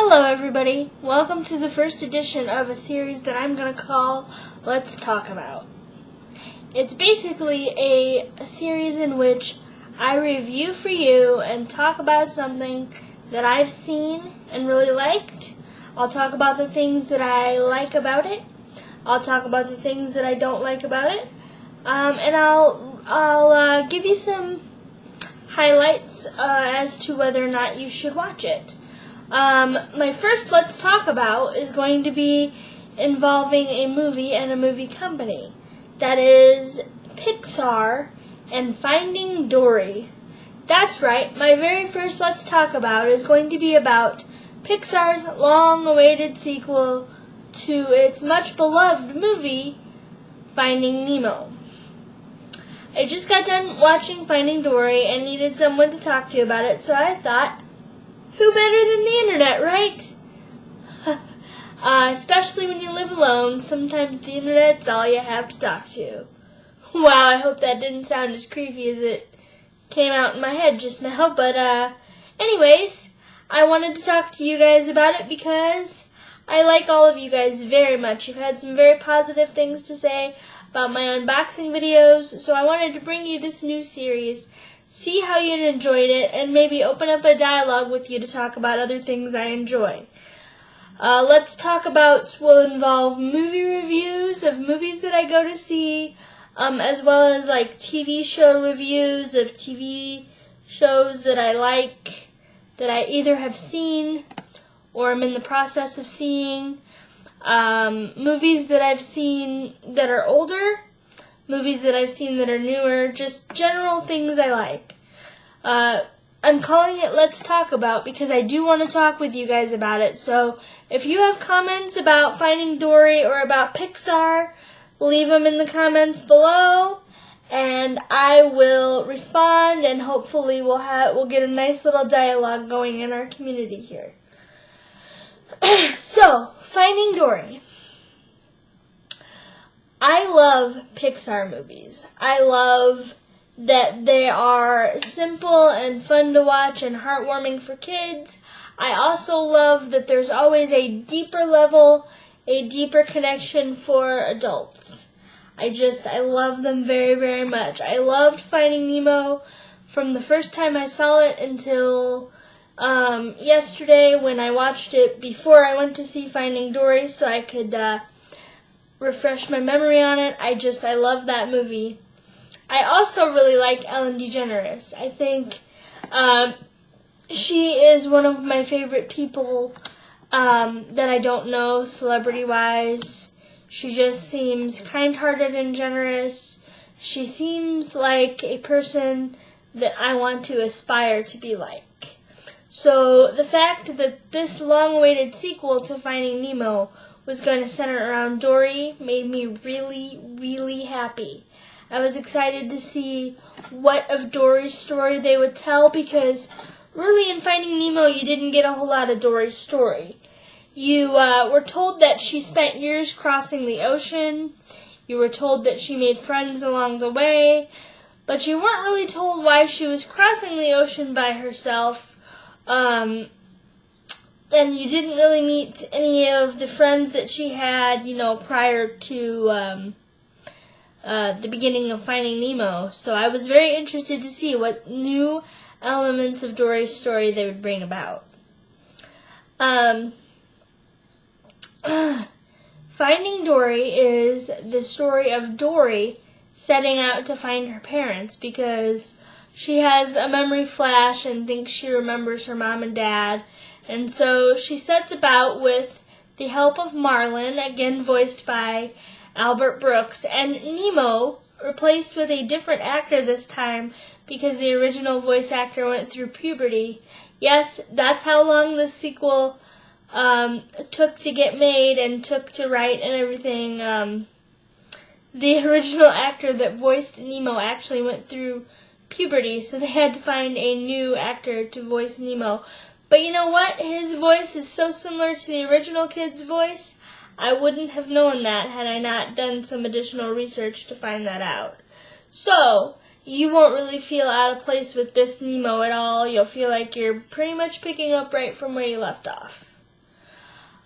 Hello everybody, welcome to the first edition of a series that I'm going to call Let's Talk About. It's basically a series in which I review for you and talk about something that I've seen and really liked. I'll talk about the things that I like about it. I'll talk about the things that I don't like about it. And I'll give you some highlights as to whether or not you should watch it. My first Let's Talk About is going to be involving a movie and a movie company. That is Pixar and Finding Dory. That's right, my very first Let's Talk About is going to be about Pixar's long-awaited sequel to its much-beloved movie, Finding Nemo. I just got done watching Finding Dory and needed someone to talk to about it, so I thought, who better than the internet, right? Especially when you live alone, sometimes the internet's all you have to talk to. Wow, I hope that didn't sound as creepy as it came out in my head just now, but anyways, I wanted to talk to you guys about it because I like all of you guys very much. You've had some very positive things to say about my unboxing videos, so I wanted to bring you this new series, see how you enjoyed it, and maybe open up a dialogue with you to talk about other things I enjoy. Let's Talk About will involve movie reviews of movies that I go to see, as well as like TV show reviews of TV shows that I like, that I either have seen or am in the process of seeing, movies that I've seen that are older, movies that I've seen that are newer, just general things I like. I'm calling it Let's Talk About because I do want to talk with you guys about it. So if you have comments about Finding Dory or about Pixar, leave them in the comments below, and I will respond, and hopefully we'll get a nice little dialogue going in our community here. So, Finding Dory. I love Pixar movies. I love that they are simple and fun to watch and heartwarming for kids. I also love that there's always a deeper level, a deeper connection for adults. I love them very, very much. I loved Finding Nemo from the first time I saw it until yesterday when I watched it before I went to see Finding Dory so I could refresh my memory on it. I love that movie. I also really like Ellen DeGeneres. I think she is one of my favorite people that I don't know celebrity-wise. She just seems kind-hearted and generous. She seems like a person that I want to aspire to be like. So the fact that this long-awaited sequel to Finding Nemo was going to center around Dory made me really, really happy. I was excited to see what of Dory's story they would tell because really in Finding Nemo you didn't get a whole lot of Dory's story. You were told that she spent years crossing the ocean. You were told that she made friends along the way, but you weren't really told why she was crossing the ocean by herself. And you didn't really meet any of the friends that she had, prior to the beginning of Finding Nemo. So I was very interested to see what new elements of Dory's story they would bring about. Finding Dory is the story of Dory setting out to find her parents because she has a memory flash and thinks she remembers her mom and dad. And so she sets about with the help of Marlin, again voiced by Albert Brooks, and Nemo, replaced with a different actor this time because the original voice actor went through puberty. Yes, that's how long the sequel took to get made and took to write and everything. The original actor that voiced Nemo actually went through puberty, so they had to find a new actor to voice Nemo. But you know what? His voice is so similar to the original kid's voice, I wouldn't have known that had I not done some additional research to find that out. So, you won't really feel out of place with this Nemo at all. You'll feel like you're pretty much picking up right from where you left off.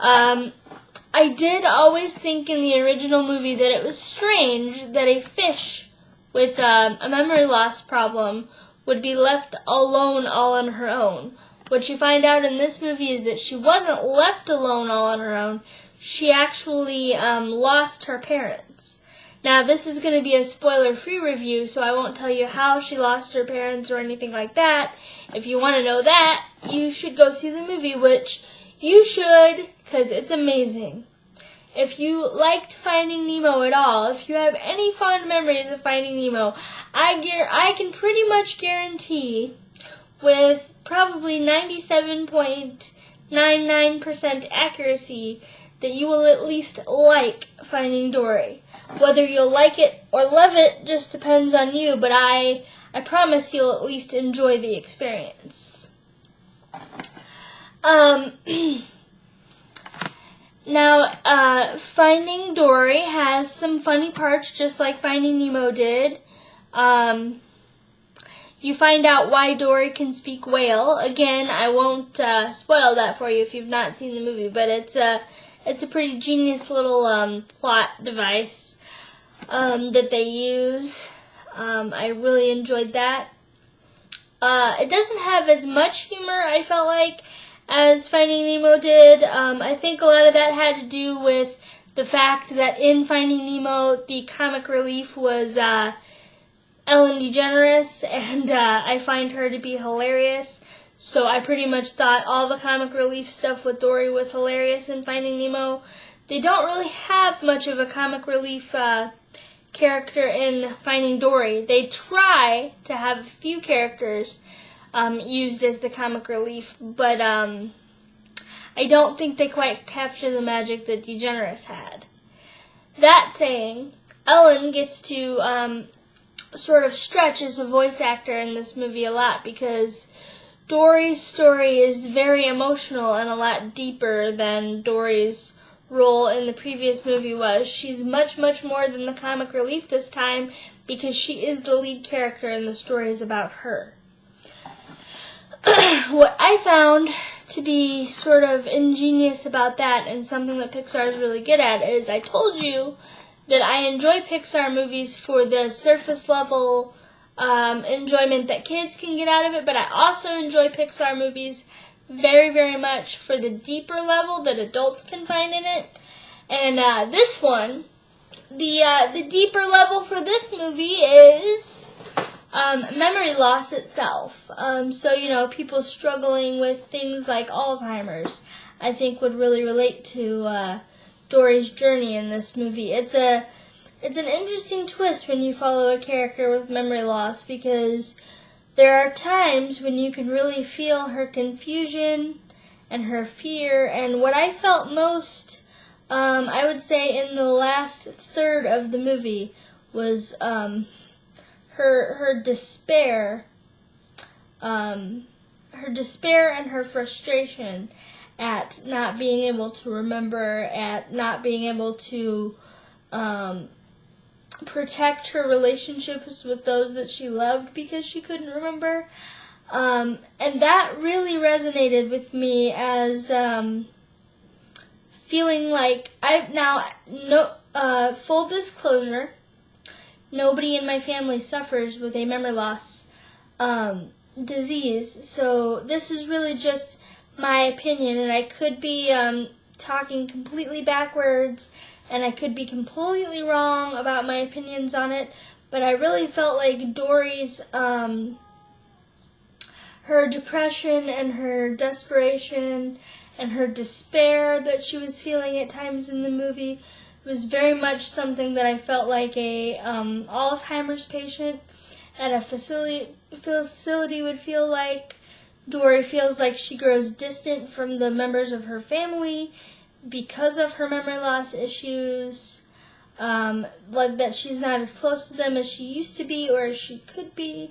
I did always think in the original movie that it was strange that a fish with a memory loss problem would be left alone all on her own. What you find out in this movie is that she wasn't left alone all on her own. She actually lost her parents. Now, this is going to be a spoiler-free review, so I won't tell you how she lost her parents or anything like that. If you want to know that, you should go see the movie, which you should, because it's amazing. If you liked Finding Nemo at all, if you have any fond memories of Finding Nemo, I can pretty much guarantee with probably 97.99% accuracy that you will at least like Finding Dory. Whether you'll like it or love it just depends on you, but I promise you'll at least enjoy the experience. Now, Finding Dory has some funny parts, just like Finding Nemo did. You find out why Dory can speak whale. Again, I won't spoil that for you if you've not seen the movie, but it's a pretty genius little plot device that they use. I really enjoyed that. It doesn't have as much humor, I felt like, as Finding Nemo did. I think a lot of that had to do with the fact that in Finding Nemo, the comic relief was Ellen DeGeneres, and I find her to be hilarious. So I pretty much thought all the comic relief stuff with Dory was hilarious in Finding Nemo. They don't really have much of a comic relief character in Finding Dory. They try to have a few characters used as the comic relief, but I don't think they quite capture the magic that DeGeneres had. That saying, Ellen gets to sort of stretch as a voice actor in this movie a lot, because Dory's story is very emotional and a lot deeper than Dory's role in the previous movie was. She's much, much more than the comic relief this time, because she is the lead character and the story is about her. What I found to be sort of ingenious about that, and something that Pixar is really good at, is I told you that I enjoy Pixar movies for the surface level enjoyment that kids can get out of it, but I also enjoy Pixar movies very, very much for the deeper level that adults can find in it. And this one, the deeper level for this movie is memory loss itself. So, people struggling with things like Alzheimer's, I think would really relate to Dory's journey in this movie. It's an interesting twist when you follow a character with memory loss, because there are times when you can really feel her confusion and her fear, and what I felt most, I would say in the last third of the movie, was her despair, and her frustration at not being able to remember, at not being able to protect her relationships with those that she loved because she couldn't remember. And that really resonated with me as feeling like full disclosure, nobody in my family suffers with a memory loss disease, so this is really just my opinion, and I could be talking completely backwards, and I could be completely wrong about my opinions on it, but I really felt like Dory's, her depression and her desperation and her despair that she was feeling at times in the movie was very much something that I felt like a Alzheimer's patient at a facility would feel like. Dory feels like she grows distant from the members of her family because of her memory loss issues, like that she's not as close to them as she used to be or as she could be,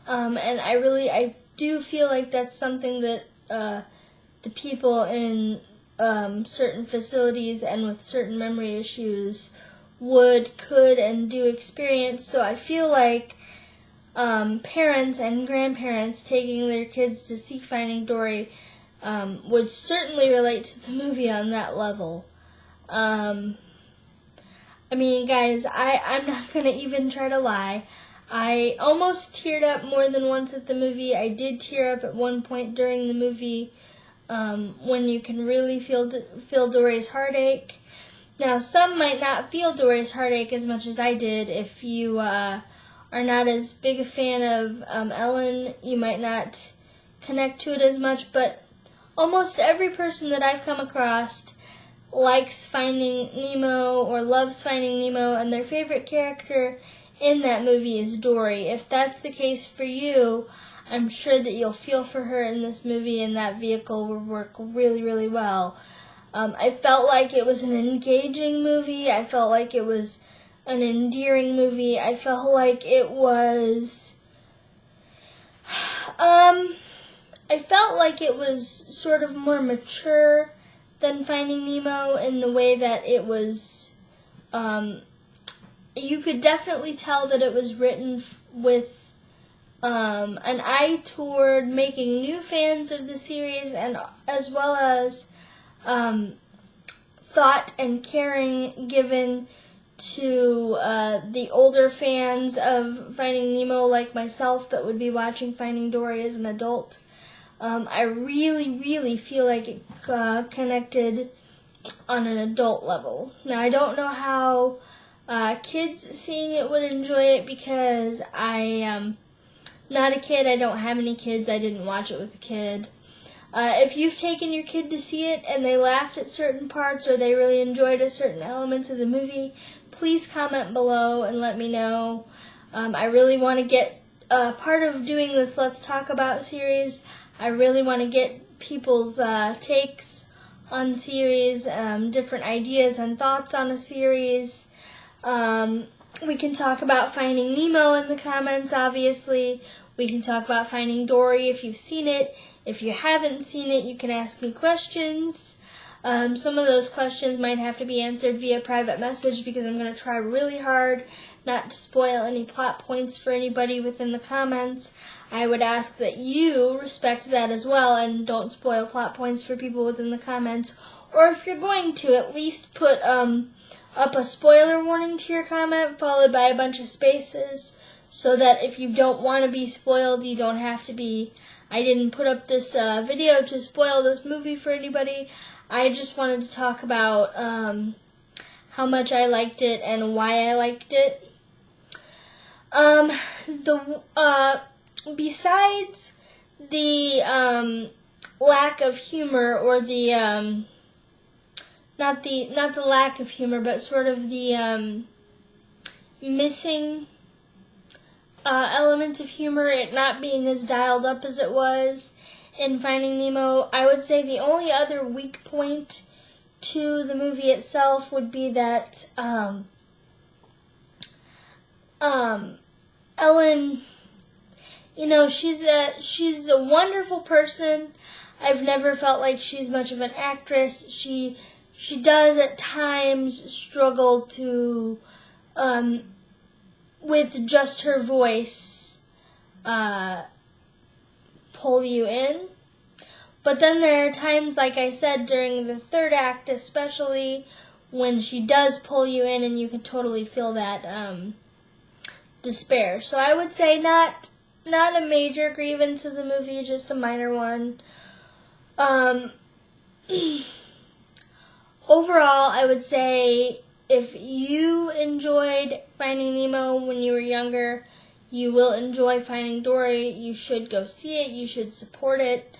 and I do feel like that's something that the people in certain facilities and with certain memory issues could, and do experience. So I feel like parents and grandparents taking their kids to see Finding Dory would certainly relate to the movie on that level. I mean, guys, I'm not going to even try to lie. I almost teared up more than once at the movie. I did tear up at one point during the movie when you can really feel Dory's heartache. Now, some might not feel Dory's heartache as much as I did. If you are not as big a fan of Ellen, you might not connect to it as much, but almost every person that I've come across likes Finding Nemo or loves Finding Nemo, and their favorite character in that movie is Dory. If that's the case for you, I'm sure that you'll feel for her in this movie, and that vehicle will work really, really well. I felt like it was an engaging movie. I felt like it was an endearing movie. I felt like it was sort of more mature than Finding Nemo in the way that it was, you could definitely tell that it was written with an eye toward making new fans of the series, and as well as thought and caring given to the older fans of Finding Nemo like myself that would be watching Finding Dory as an adult. I really, really feel like it connected on an adult level. Now, I don't know how kids seeing it would enjoy it because I am not a kid. I don't have any kids. I didn't watch it with a kid. If you've taken your kid to see it and they laughed at certain parts or they really enjoyed a certain elements of the movie, please comment below and let me know. I really want to get part of doing this Let's Talk About series. I really want to get people's takes on the series, different ideas and thoughts on a series. We can talk about Finding Nemo in the comments, obviously. We can talk about Finding Dory if you've seen it. If you haven't seen it, you can ask me questions. Some of those questions might have to be answered via private message because I'm going to try really hard not to spoil any plot points for anybody within the comments. I would ask that you respect that as well and don't spoil plot points for people within the comments. Or if you're going to, at least put up a spoiler warning to your comment followed by a bunch of spaces so that if you don't want to be spoiled, you don't have to be. I didn't put up this video to spoil this movie for anybody. I just wanted to talk about how much I liked it and why I liked it. Besides the lack of humor, or the not the lack of humor, but sort of the missing element of humor, it not being as dialed up as it was in Finding Nemo, I would say the only other weak point to the movie itself would be that Ellen, you know, she's a wonderful person. I've never felt like she's much of an actress. She does at times struggle to with just her voice pull you in. But then there are times, like I said, during the third act especially, when she does pull you in and you can totally feel that despair. So I would say not a major grievance of the movie, just a minor one. Overall, I would say if you enjoyed Finding Nemo when you were younger, you will enjoy Finding Dory. You should go see it. You should support it.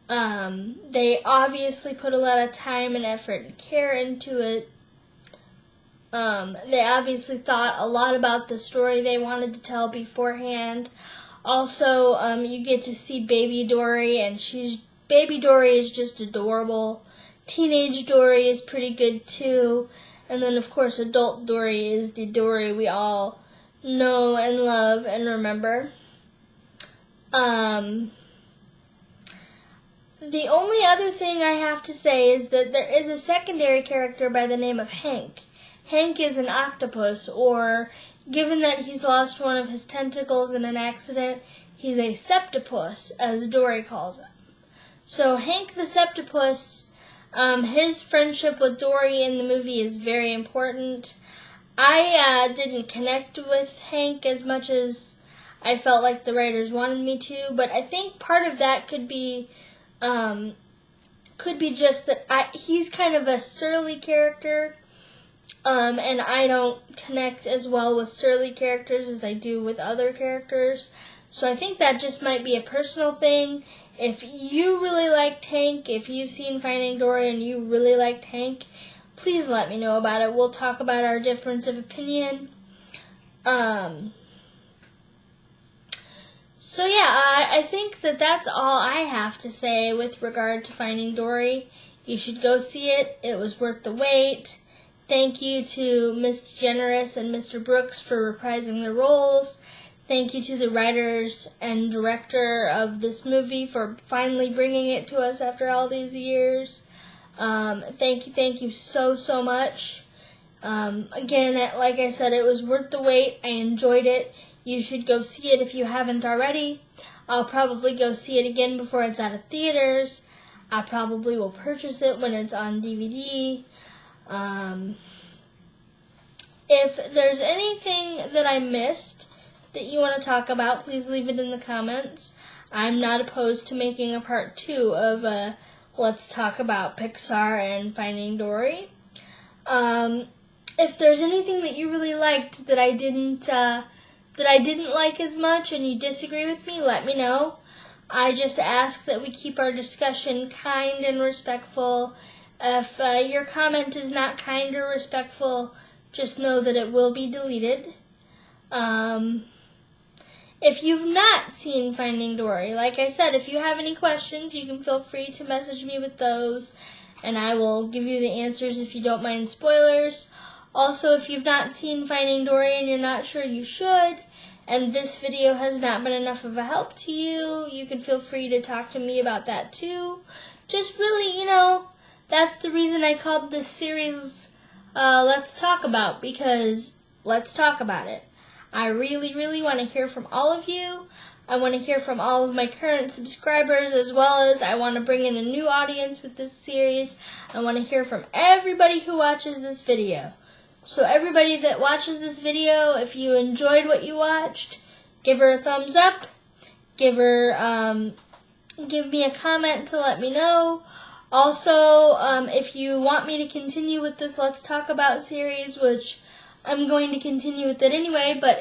They obviously put a lot of time and effort and care into it. They obviously thought a lot about the story they wanted to tell beforehand. Also, you get to see Baby Dory, and Baby Dory is just adorable. Teenage Dory is pretty good too. And then, of course, adult Dory is the Dory we all know and love and remember. The only other thing I have to say is that there is a secondary character by the name of Hank. Hank is an octopus, or given that he's lost one of his tentacles in an accident, he's a septopus, as Dory calls him. So Hank the Septopus, his friendship with Dory in the movie is very important. I didn't connect with Hank as much as I felt like the writers wanted me to, but I think part of that could be just that he's kind of a surly character, and I don't connect as well with surly characters as I do with other characters. So I think that just might be a personal thing. If you really liked Hank, if you've seen Finding Dory and you really liked Hank, please let me know about it. We'll talk about our difference of opinion. So yeah, I think that's all I have to say with regard to Finding Dory. You should go see it. It was worth the wait. Thank you to Ms. DeGeneres and Mr. Brooks for reprising their roles. Thank you to the writers and director of this movie for finally bringing it to us after all these years. Thank you so much. Again, like I said, it was worth the wait. I enjoyed it. You should go see it if you haven't already. I'll probably go see it again before it's out of theaters. I probably will purchase it when it's on DVD. If there's anything that I missed that you want to talk about, please leave it in the comments. I'm not opposed to making a part 2 of Let's Talk About Pixar and Finding Dory. If there's anything that you really liked that I didn't like as much and you disagree with me, let me know. I just ask that we keep our discussion kind and respectful. If your comment is not kind or respectful, just know that it will be deleted. If you've not seen Finding Dory, like I said, if you have any questions, you can feel free to message me with those, and I will give you the answers if you don't mind spoilers. Also, if you've not seen Finding Dory and you're not sure you should, and this video has not been enough of a help to you, you can feel free to talk to me about that too. Just really, that's the reason I called this series Let's Talk About, because let's talk about it. I really want to hear from all of you. I want to hear from all of my current subscribers, as well as I want to bring in a new audience with this series. I want to hear from everybody who watches this video. So everybody that watches this video, if you enjoyed what you watched, give her a thumbs up. Give me a comment to let me know. Also, if you want me to continue with this Let's Talk About series, which I'm going to continue with it anyway, but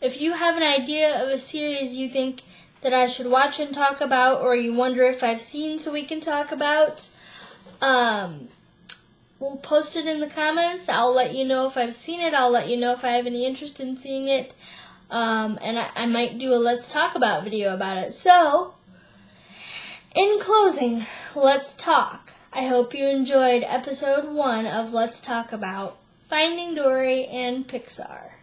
if you have an idea of a series you think that I should watch and talk about, or you wonder if I've seen so we can talk about, we'll post it in the comments. I'll let you know if I've seen it. I'll let you know if I have any interest in seeing it. And I might do a Let's Talk About video about it. So, in closing, let's talk. I hope you enjoyed episode 1 of Let's Talk About Finding Dory and Pixar.